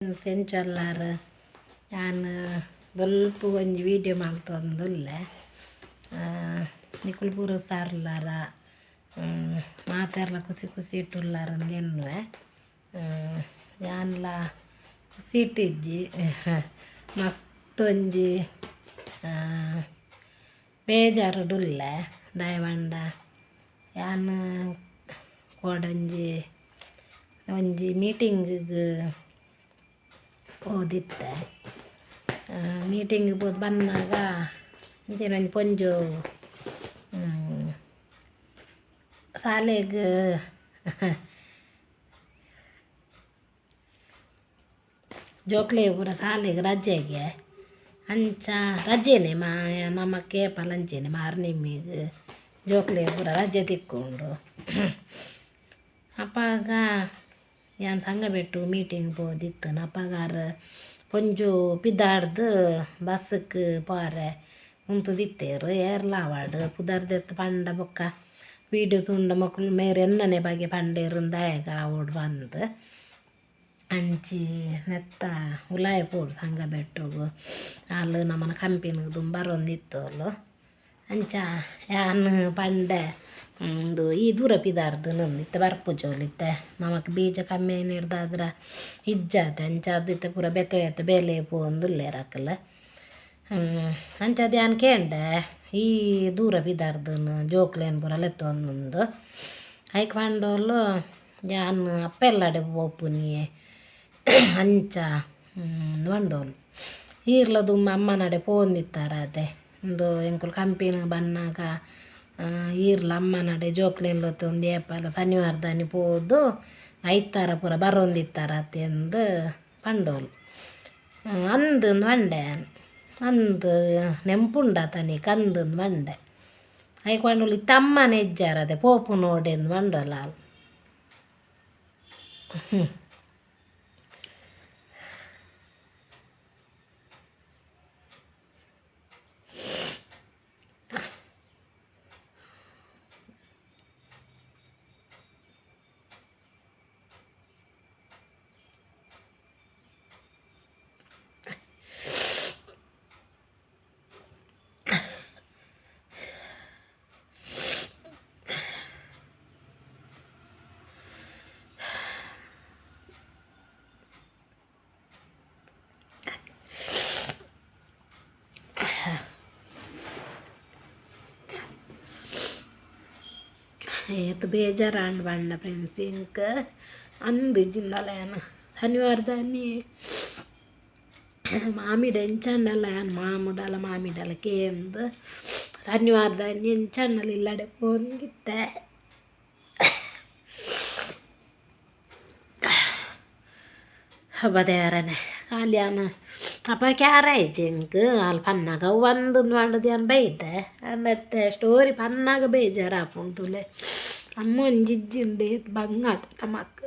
ಸೆಂಚೊಲ್ಲಾರು ನಾನು ಸ್ವಲ್ಪ ಒಂಜಿ ವೀಡಿಯೋ ಮಲ್ತೊಂದುಲ್ಲೆ ನಿಕುಲು ಪೂರ ಸಾರ್ಲಾರ ಮಾತೆರ್ಲ ಕುಸಿ ಕುಸಿ ಇಟ್ಟುಲ್ಲಾರಂದು ಎನ್ನುವೆ ಯಾನ್ಲ ಕುಸಿ ಇಟ್ಟಿಜ್ಜಿ ಮಸ್ತೊಂಜಿ ಬೇಜಾರುಡುಲ್ಲೆ ದಾಯವಾಂಡ ಯಾನು ಒಂಜಿ ಮೀಟಿಂಗಿಗೆ ಓದಿತ್ತೆ ಮೀಟಿಂಗ್ ಹೋದ್ ಬಂದಾಗ ಒಂಜಿ ಪೊಂಜು ಶಾಲೆಗೆ ಜೋಕ್ಲೆ ಪೂರ ಶಾಲೆಗೆ ರಜೆಗೆ ಅಂಚ ರಜೆನೆ ನಮಕ್ ಏಪಲ ಅಂಚೆನೆ ಮಾರ್ನಿಮ್ಮಿಗೆ ಜೋಕ್ಲೆ ಪೂರ ರಜೆ ತಿಕ್ಕೊಂಡು ಅಪ್ಪಾಗ ಯಾನ್ ಸಂಘ ಬಿಟ್ಟು ಮೀಟಿಂಗ್ ಪೋದಿತ್ತು ಅಪ್ಪಗಾರ ಪೊಂಜು ಪಿದಾಡ್ದು ಬಸ್ಸಿಗೆ ಪಾರೆ ಉಂತುದಿತ್ತೇರು ಏರ್ಲಾವಾಡು ಪುದರ್ದೆತ್ತು ಪಂಡ ಬೊಕ್ಕ ವೀಡಿಯೋ ತುಂಡ ಮಕ್ಕಳು ಮೇರೆ ಎನ್ನನೆ ಬಗ್ಗೆ ಪಂಡೇರುಂದಾಯಗ ಓಡ್ ಬಂದು ಅಂಚಿ ನೆತ್ತ ಉಲಾಯ ಪೋಡು ಸಂಘ ಬೆಟ್ಟೋಗು ಅಲ್ಲಿ ನಮ್ಮನ ಕಂಪೆನಿಗೆ ಬರೊಂದಿತ್ತು ಅಲ್ಲೋ ಅಂಚ ಯಾನು ಪಂಡೆ ಒಂದು ಈ ದೂರ ಪಿದಾರ್ದು ನಂದಿತ್ತೆ ಬರ್ಪು ಜೋಲಿತ್ತೆ ನಮಕ್ ಬೀಜ ಕಮ್ಮಿ ಹಿಡ್ದಾದ್ರೆ ಇಜ್ಜಾತೆ ಅಂಚಾದಿತ್ತೆ ಪೂರ ಬೆತ್ತ ಬೇಲೆ ಪೋಂದುಲ್ಲೇರಕ್ಕಲ್ಲ ಅಂಚದು ಯಾನ್ ಕೇಂಡೆ ಈ ದೂರ ಪಿದಾರ್ದನು ಜೋಕ್ಲೇನು ಪೂರ ಲೆತ್ತೊಂದು ಐಕ್ ಪಂಡೋಲು ಯಾನ್ ಅಪ್ಪೆಲ್ಲಡೆ ಪೋಪುನಿಯೆ ಅಂಚ ಬಂಡೋಲು ಈರ್ಲದು ಅಮ್ಮ ನಡೆ ಪೋಂದಿತ್ತಾರ ಅದೇ ಒಂದು ಎಂಕುಲು ಕಂಪೆನಿಗೆ ಬನ್ನಾಗ ಈರ್ಲ ಅಮ್ಮ ನಡೆ ಜೋಕ್ಲೆಲ್ಲೊತ್ತು ಒಂದು ಏಪಲ ಶನಿವಾರದಾನಿ ಪೋದು ಐತಾರ ಪೂರ ಬರೊಂದಿತ್ತಾರ ಅತ್ತೆಂದು ಪಂಡೋಲು ಅಂದು ಮಂಡೆ ಅಂದು ನೆಂಪುಂಡ ತನಿ ಕಂದು ಮಂಡೆ ಐಕ್ ಪಂಡೋಲು ತಮ್ಮನ ಎಜ್ಜಾರದೆ ಪೋಪು ನೋಡೆಂದು ಮಂಡೋಲ ಏತು ಬೇಜಾರಾಂಡ್ ಬಂಡ ಫ್ರೆಂಡ್ಸ್ ಇಂಕ ಅಂದು ಜಿನ್ನಲ ಶನಿವಾರದಾನಿ ಮಾಮಿಡ ಎಂಚಂಡಲ್ಲ ಮಾಮುಡಲ ಮಾಮಿಡಲ ಕೇಂದು ಶನಿವಾರದಾನಿ ಎಂಚಣ್ಣಲ್ಲಿ ಇಲ್ಲಡೆ ಪೋಂಗಿತ್ತೆ ಬದೇವರನೆ ಕಾಲ್ಯಾನ ಅಪ್ಪ ಕ್ಯಾರೇಜ್ ಇಂಕ್ ಅಲ್ಲಿ ಪನ್ನಾಗ ಒಂದು ಮಾಡಿದ ಏನು ಬೈತೆ ಅನ್ನತ್ತೆ ಸ್ಟೋರಿ ಪನ್ನಾಗ ಬೇಜಾರು ಹಾಕೊಂತುಲೆ ಅಮ್ಮ ಒಂಜಿಜ್ಜಿಂಡೆ ಬಂಗಾತ ನಮಕ್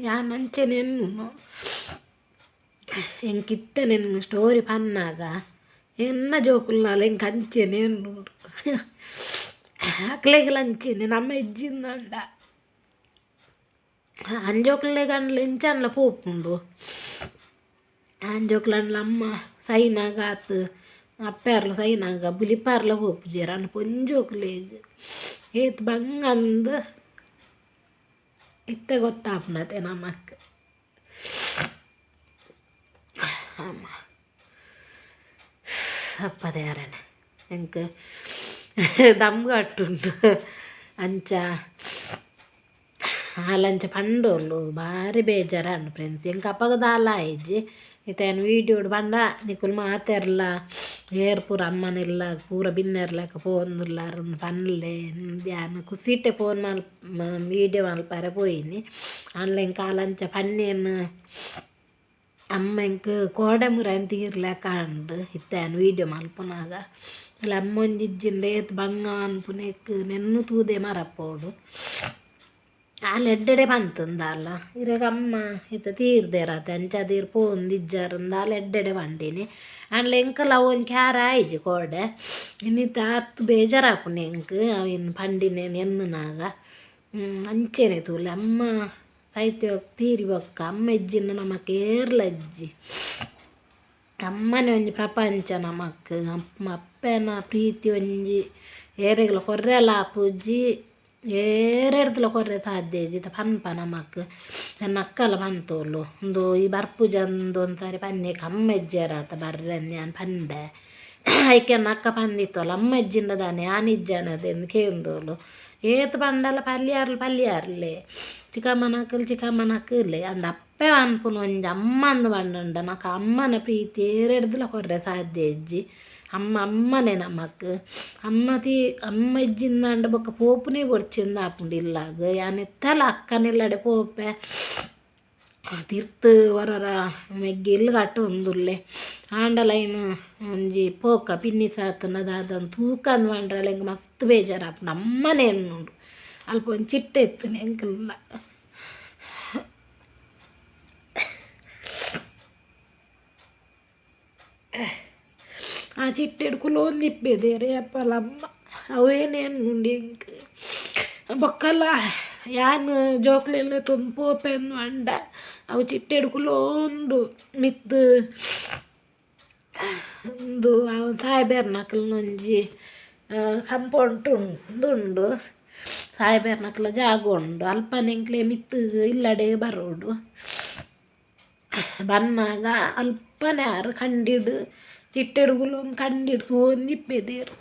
ಯಾನ್ ಅಂಚೆನೆನ್ನು ಎಂಕಿತ್ತನೆನ್ನು ಸ್ಟೋರಿ ಪನ್ನಾಗ ಎನ್ನ ಜೋಕುಲ್ನಾಲ ಎಂಕ ಅಂಚೆನೆನ್ನು ಅಕ್ಲೆಗ್ಲಂಚೆನೆ ನಮ್ಮ ಇಜ್ಜಿಂದಂಡ ಅಂಜೋಕ್ಲೆಗಂಡ್ಲ ಎಂಚನ್ಲ ಪೋಪುಂಡು ಅಂಜೋಕ್ಲಂಡ್ಲ ಅಮ್ಮ ಸೈನಾಗ ಆತು ಅಪ್ಪೆರ್ಲ ಸೈನಾಗ ಬುಲಿಪಾರ್ಲ ಪೋಪುಜೇರ ಅನ್ನ ಪೊಂಜೋಕ್ಲೇಗ್ ಏತ್ ಬಂಗಂದು ಇತ್ತೆ ಗೊತ್ತಾಪುನತೆ ನಮಕ್ ಅಮ್ಮ ಅಪ್ಪದೇರನೆ ಎಂಕ ದಮ್ಗಟ್ಟುಂಡು ಅಂಚ ಹಾಲಂಚ ಪಂಡೋಲು ಭಾರಿ ಬೇಜಾರಾಂಡು ಫ್ರೆಂಡ್ಸ್ ಎಂಕ ಅಪ್ಪಗ ದಾಲ ಆಯ್ಜಿ ಇತ್ತೇನು ವೀಡಿಯೋಡು ಬಂಡ ನಿಕುಲು ಮಾತೆರ್ಲ ಏರ್ ಪೂರ ಅಮ್ಮನೆಲ್ಲ ಪೂರ ಬಿನ್ನೆರ್ಲಕ ಪೋಂದುಲ್ಲಾರಂದು ಪನ್ಲೆ ಯಾನು ಕುಸಿಟ್ಟೆ ಫೋನ್ ವೀಡಿಯೋ ಮಲ್ಪರೆ ಪೋಯಿನಿ ಆನ್ಲೈನ್ ಕಾಲಂಚ ಪನ್ನೇನು ಅಮ್ಮ ಎಂಕ್ ಕೋಡೆ ಮುರ ಅಂತ ಇರ್ಲಕ ಅಂಡು ಇತ್ತೇನು ವೀಡಿಯೋ ಮಲ್ಪುನಾಗ ಇಲ್ಲ ಅಮ್ಮ ಒಂಜಿಜ್ಜಿಂಡೆ ಏತ್ ಬಂಗ ಅನ್ಪುನೆಕ್ ನೆನ್ನು ತೂದೆ ಮರಪ್ಪೋಡು ಆಲೆಡ್ಡೆಡೆ ಬಂತಂದಲ್ಲ ಇರಾಗ ಅಮ್ಮ ಇತ್ತ ತೀರ್ದೇರತ್ತೆ ಅಂಚ ತೀರ್ ಪೋಂದಿಜ್ಜಾರಂದ ಆಲೆಡ್ಡೆಡೆ ಬಂಡೀನಿ ಅಂಡ್ಲ ಎಂಕಲ್ಲ ಅವನ್ ಕ್ಯಾರ ಆಯ್ಜಿ ಕೋಡೆ ಇನ್ನಿತ್ತ ಹತ್ತು ಬೇಜಾರಾಪುಂಡು ಎಂಕ್ ಇನ್ನು ಪಂಡಿನೇನು ಎನ್ನನಾಗ ಅಂಚೆನೆ ತೂಲೆ ಅಮ್ಮ ಸಾಹಿತ್ಯ ತೀರಿ ಬೊಕ್ಕ ಅಮ್ಮ ಇಜ್ಜಿನ ನಮಕ್ ಏರ್ಲಜ್ಜಿ ಅಮ್ಮನೆ ಒಂಜಿ ಪ್ರಪಂಚ ನಮಕ್ ಅಮ್ಮ ಅಪ್ಪನ ಪ್ರೀತಿ ಒಂಜಿ ಏರೆಗ್ಲ ಕೊರ್ರೆಲ ಆಪುಜ್ಜಿ ಏರೆಡ್ದುಲ ಕೊರ್ರೆ ಸಾಧ್ಯ ಇಜ್ಜಿತ್ತ ಪನ್ಪ ನಮಕ್ ನನ್ನ ಅಕ್ಕಲ ಪಂತೋಲು ಒಂದು ಈ ಬರ್ಪುಜಂದು ಒಂದ್ಸಾರಿ ಪನ್ನೆಕ್ ಅಮ್ಮ ಇಜ್ಜೇರಾತ ಬರ್ರೆ ನಾನು ಪಂಡೆ ಐಕೆ ನನ್ನ ಅಕ್ಕ ಪಂದಿತ್ತೋಲು ಅಮ್ಮ ಇಜ್ಜಿಂದ ದಾನೆ ಆನಿಜ್ಜನದೆಂದು ಕೇಂದೋಲು ಏತ್ ಪಂಡಲ ಪಲ್ಯಾರ್ಲೆ ಚಿಕ್ಕಮ್ಮನಕ್ಕಲೆ ಅಂಡ ಅಪ್ಪೆ ಅನ್ಪುನು ಒಂಜಿ ಅಮ್ಮಂದು ಪಂಡುಂಡ ನಾಕ ಅಮ್ಮನ ಪ್ರೀತಿ ಏರೆಡ್ದುಲ ಕೊರ್ರೆ ಸಾಧ್ಯ ಇಜ್ಜಿ ಅಮ್ಮನೆ ನಮಕ್ ಅಮ್ಮ ಇಜ್ಜಿಂದಾಂಡ ಬೊಕ್ಕ ಪೋಪುನೇ ಬೊಡ್ಚಿಂದ ಆಪುಂಡಿಲ್ಲಾಗ ಯಾನೆತ್ತಲ ಅಕ್ಕನಿಲ್ಲಡೆ ಪೋಪೆ ತಿರ್ತು ಹೊರರ ಮೆಗ್ಗಿ ಇಲ್ಗಟ್ಟು ಒಂದುಲ್ಲೆ ಆಂಡಲೈನು ಒಂಜಿ ಪೋಕ ಪಿನ್ನಿ ಸಾತನದಾದಂದು ತೂಕಂದು ಮಾಡ್ರಲ್ಲ ಹೆಂಗೆ ಮಸ್ತ್ ಬೇಜಾರಾಪುಂಡು ಅಮ್ಮನೇ ಎನ್ನುಂಡು ಅಲ್ಪ ಒಂದು ಚಿಟ್ಟೆ ಎತ್ತುನೆ ಹೆಂಗಿಲ್ಲ ಆ ಚಿಟ್ಟೆ ಹಿಡ್ಕೊಂಡು ಒಂದಿಪ್ಪೇದೇರೆ ಅಪ್ಪಲ್ಲ ಅಮ್ಮ ಅವೇನೇನು ಹೆಂಗೆ ಬೊಕ್ಕಲ್ಲ ಯಾನು ಜೋಕ್ಲೆಲ್ಲ ತಂದು ಪೋಪೆನ್ನು ಅಂಡ ಅವು ಚಿಟ್ಟೆ ಹಿಡ್ಕೊಂಡು ಒಂದು ಮಿತ್ತು ಒಂದು ಸಾಯ್ಬೇರ್ನಕಲ್ನೊಂಜಿ ಕಂಪೌಂಡ್ ಉಂಡು ಸಾಯ್ಬೇರ್ನಕಲ ಜಾಗ ಉಂಡು ಅಲ್ಪನೆಂಕ್ಲೆ ಮಿತ್ತು ಇಲ್ಲಡೆ ಬರೋಡು ಬನ್ನಾಗ ಅಲ್ಪನೆ ಯಾರು ಕಂಡಿಡು ಚಿಟ್ಟೆ ಹಿಡ್ಗುಲು ಒಂದು ಕಂಡಿಡು ಸೋಂದಿಪ್ಪೆದೇರು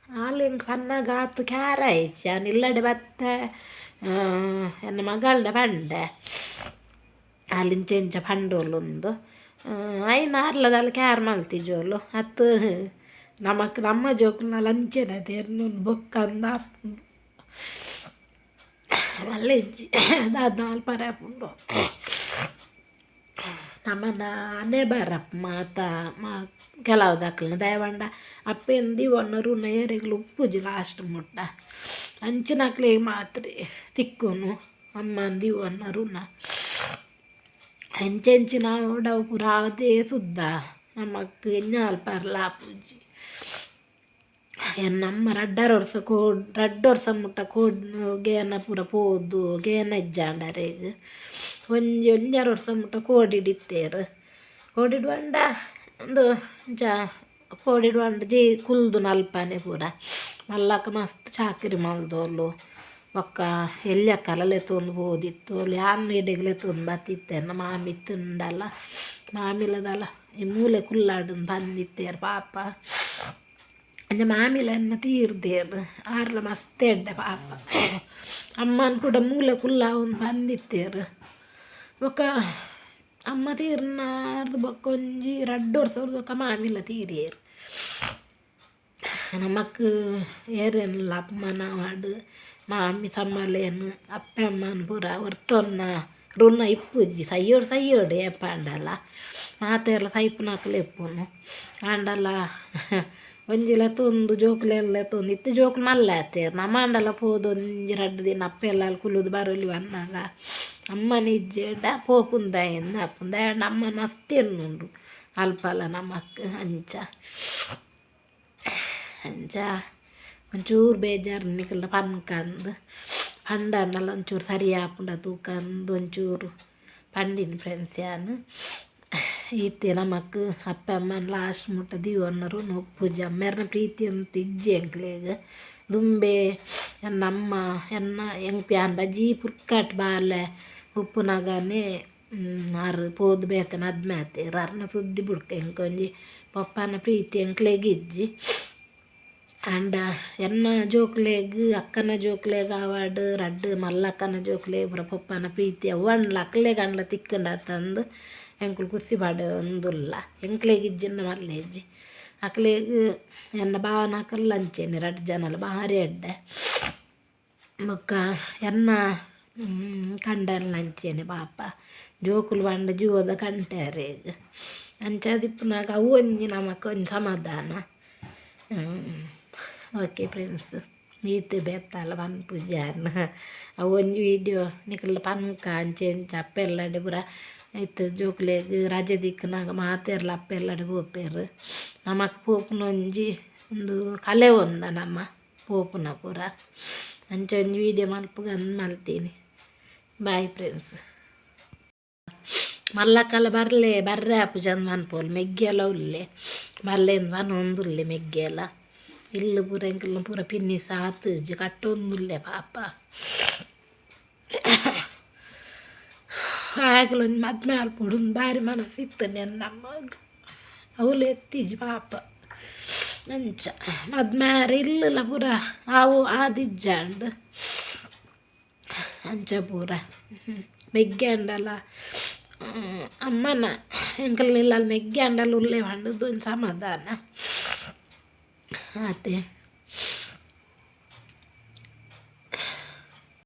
ಹಾಲಿಂಗ್ ಪನ್ನಾಗ ಆತು ಕ್ಯಾರ ಆಯ್ತು ನಾನು ಇಲ್ಲಡೆ ಬತ್ತ ನನ್ನ ಮಗಳದ ಪಂಡೆ ಅಲ್ಲಿಂದ ಚೆಂಚ ಪಂಡೋಲೊಂದು ಐನು ಆರ್ಲದಲ್ಲಿ ಕ್ಯಾರ್ ಮಲ್ತಿಜೋಲು ಅತ್ತು ನಮ್ಮ ಜೋಕುಲ್ನ ಲಂಚೆನ ತೇರ್ನು ಬೊಕ್ಕಂದ ಮಲ್ಲ ಇಜ್ಜಿ ಅದಾದ ನಾಲ್ಪರೆ ಹಾಪುಂಡು ನಮ್ಮನ ಅನೇ ಬರಪ್ಪ ಕೆಲವು ದಕ್ಕಲ್ನ ದಯವಂಡ ಅಪ್ಪೇನು ದಿವಣ್ಣ ರುಣ ಏರೆಗ್ಲು ಉಪ್ಪುಜಿ ಲಾಸ್ಟ್ ಮುಟ್ಟ ಅಂಚಿನಕ್ಲೆ ಮಾತ್ರ ತಿಕ್ಕುನು ಅಮ್ಮನ ದಿವಣ್ಣ ರುಣ ಹೆಂಚೆಂಚಿನ ಓಡವು ಪೂರ ಅದೇ ಸುದ್ದ ನಮಕ್ ಎನ್ನಾಲ್ಪರ್ಲ ಆಪುಜಿ ಎನ್ನಮ್ಮ ರಡ್ಡೊರ್ಸ ಮುಟ್ಟ ಗೇನ ಪೂರ ಪೋದು ಗೇನ ಇಜ್ಜಾಂಡರೇಗ ಒಂಜಾರು ವರ್ಷ ಮುಟ್ಟ ಕೋಡಿಡಿತ್ತೇರು ಕೋಡಿಡುವಂಡ ಒಂದು ಕೋಡಿಡುವಂಡ ಕುಲ್ದು ನಲ್ಪನೆ ಪೂರ ಮಲ್ಲಕ್ಕ ಮಸ್ತ್ ಚಾಕರಿ ಮಲ್ದೋಲು ಒಕ್ಕ ಎಲ್ಯಕ್ಕಲ್ಲ ತೊಂದು ಹೋದಿತ್ತು ಯಾನ್ ಎಡೆಗ್ಲೆ ತೊಂದು ಬತ್ತಿತ್ತೇನ ಮಾಮಿ ತುಂಡಲ್ಲ ಮಾಮಿಲದಲ್ಲ ಈ ಮೂಲೆ ಕುಲ್ಲಾಡನ್ ಬಂದಿತ್ತೇರು ಪಾಪ ಅಂಜ ಮಾಮಿಲನ್ನ ತೀರ್ದೇರು ಆರ್ಲ ಮಸ್ತ್ ಎಡ್ಡೆ ಪಾಪ ಅಮ್ಮನ ಕೂಡ ಮೂಲೆ ಕುಲ್ಲ ಒಂದು ಬಂದಿತ್ತೇರು ಬೊಕ್ಕ ಅಮ್ಮ ತೀರ್ನಾರ್ದು ಬೊಕ್ಕ ಒಂಜಿ 2 ವರ್ಷ ಬೊಕ್ಕ ಮಾಮಿಲ ತೀರಿಯೇರು ನಮಕ್ ಏರೇನಿಲ್ಲ ಅಮ್ಮನ ವಾಡು ಮಾಮಿ ಸಮ್ಮಲೇನು ಅಪ್ಪೆ ಅಮ್ಮನ ಪೂರ ಹೊರ್ತೊನ್ನ ರುಣ ಇಪ್ಪುಜಿ ಸಯ್ಯೋಡು ಏಪಾಂಡಲ್ಲ ಮಾತೆಲ್ಲ ಸೈಪುನಾಕಲು ಎಪ್ಪುನು ಆಂಡಲ್ಲ ಒಂಜಿಲ ತೊಂದು ಜೋಕುಲೆಲ್ಲ ತೊಂದು ಇತ್ತು ಜೋಕುಲು ಮಲ್ಲ ಆತೇರು ನಮ್ಮ ಆಂಡಲ್ಲ ಪೋದು ಒಂಜಿ 2 ದಿನ ಅಪ್ಪೆಲ್ಲ ಕುಲುದು ಬರೋಲಿ ಅನ್ನಾಗ ಅಮ್ಮನ ಇಜ್ಜೆಡ್ಡ ಪೋಪುಂದಾಯಿಂದ ಅಪ್ಪುಂದಾಯಂಡ ಅಮ್ಮನ ಮಸ್ತ್ ಎನ್ನುಂಡು ಅಲ್ಪಲ್ಲ ನಮಕ್ ಅಂಚ ಒಂಚೂರು ಬೇಜಾರು ನಿಕಲ್ನ ಪನ್ಕಂದು ಪಂಡಣ್ಣಲ್ಲ ಒಂಚೂರು ಸರಿ ಆಪುಂಡ ತೂಕಂದು ಒಂಚೂರು ಪಂಡಿನ ಫ್ರೆಂಡ್ಸ್ ಯಾನು ಈತೆ ನಮಕ್ ಅಪ್ಪ ಅಮ್ಮನ ಲಾಸ್ಟ್ ಮುಟ್ಟ ದಿವನ್ನರು ಪೂಜೆ ಅಮ್ಮೆರ್ನ ಪ್ರೀತಿ ಅಂತ ಇಜ್ಜಿ ಎಂಕ್ಲೇಗ ದುಂಬೆ ಎನ್ನಮ್ಮ ಎನ್ನ ಎಂಗ್ ಪ್ಯಾನ್ ಬಜ್ಜಿ ಪುರ್ಕಟ್ ಬಾಲೆ ಉಪ್ಪುನಗನೆ ಆರು ಪೋದು ಬೇತೆ ಮದ್ಮೇತೆ ಅರ್ನ ಸುದ್ದಿ ಬುಡ್ಕ ಎಂಕೊಂಜಿ ಪಪ್ಪನ ಪ್ರೀತಿ ಎಂಕ್ಲೇಗಿಜ್ಜಿ అండ్ ఎన్న జోకులేగ్ అక్కన జోకులేగ్ ఆవాడు రడ్డు మల్లక్కన జోకులే పప్పన ಪ್ರೀತಿ ಅವ್ವಣ್ಣ ಅಕ್ಲೆ ಗಂಡ್ಲ ತಿಕ್ಕಂಡ ತಂದು ಎಂಕುಲು ಕುಸಿ ಬಾಡು ಒಂದುಲ್ಲ ಎಂಕ್ಲೆಗ್ ಇಜ್ಜಿನ ಮಲ್ಲೆಜ್ಜಿ ಅಕ್ಲೆಗ್ ಎನ್ನ ಭಾವನ ಅಕಲ್ ಅಂಚೇನೆ ರಡ್ಡು ಜನಲು ಭಾರಿ ಎಡ್ಡೆ ಬೊಕ್ಕ ಎನ್ನ ಕಂಡಲ್ಲ ಅಂಚೇನೆ ಪಾಪ ಜೋಕುಲು ಬಂಡ ಜೀವದ ಕಂಟೇರೇಗ್ ಅಂಚದಿಪ್ಪುನಾಗ ಅವು ಒಂಜಿ ನಮಕ್ ಒಂಜಿ ಸಮಾಧಾನ. ಓಕೆ ಫ್ರೆಂಡ್ಸ್ ಈತ್ ಬೆತ್ತಲ್ಲ ಪನ್ಪುಜಾನ ಅವು ಒಂಜಿ ವೀಡಿಯೋ ನಿಕಲ್ನ ಪನ್ಕ ಅಂಚೆ ಇಂಚ ಅಪ್ಪೆಲ್ಲಡೆ ಪೂರ ಇತ್ತು ಜೋಕ್ಲೆಗ್ ರಜೆ ದಿಕ್ಕನಾಗ ಮಾತೆರ್ಲ ಅಪ್ಪೆಲ್ಲಡೆ ಪೋಪೆರು ನಮಕ್ ಪೋಪುನ ಒಂಜಿ ಒಂದು ಕಲೆ ಒಂದ ನಮ್ಮ ಪೋಪುನ ಪೂರ ಅಂಚೆ ಒಂಜಿ ವೀಡಿಯೋ ಮಲ್ಪುಗಂದು ಮಲ್ತೀನಿ. Bye friends. ಮಲ್ಲಕ್ಕಲ್ಲ ಬರ್ರೆ ಆಪು ಜನ ಮನ್ಪೋಲು ಮೆಗ್ಗೆಲ್ಲ ಉಲ್ಲೆ ಮಲ್ಲೆಂದು ಮನ ಒಂದುಲ್ಲೆ ಮೆಗ್ಗೆಲ್ಲ ಇಲ್ಲು ಪೂರ ಎಂಕಲ್ನ ಪೂರ ಪಿನ್ನಿ ಸಾತುಜಿ ಕಟ್ಟೊಂದುಲ್ಲೆ ಪಾಪ ಆಗಲು ಒಂದು ಮದ್ಮೆ ಅಲ್ಪೊಡು ಭಾರಿ ಮನಸ್ಸಿತ್ತು ನಮ್ಮ ಅವಳು ಎತ್ತಿಜಿ ಪಾಪ ಅಂಚ ಮದ್ಮ್ಯಾರ ಇಲ್ಲಲ್ಲ ಪೂರ ಅವು ಆದಿಜ್ಜಂಡ್ ಅಂಚ ಪೂರ ಮೆಗ್ಗೆ ಅಂಡಲ್ಲ ಅಮ್ಮನ ಎಂಕಲ್ ನಿಲ್ಲಲ್ಲಿ ಮೆಗ್ಗೆ ಅಂಡಲ್ಲ ಉಲ್ಲೆ ಬಂಡದ್ದು ಒಂದು ಸಮಾಧಾನ ಆತೆ.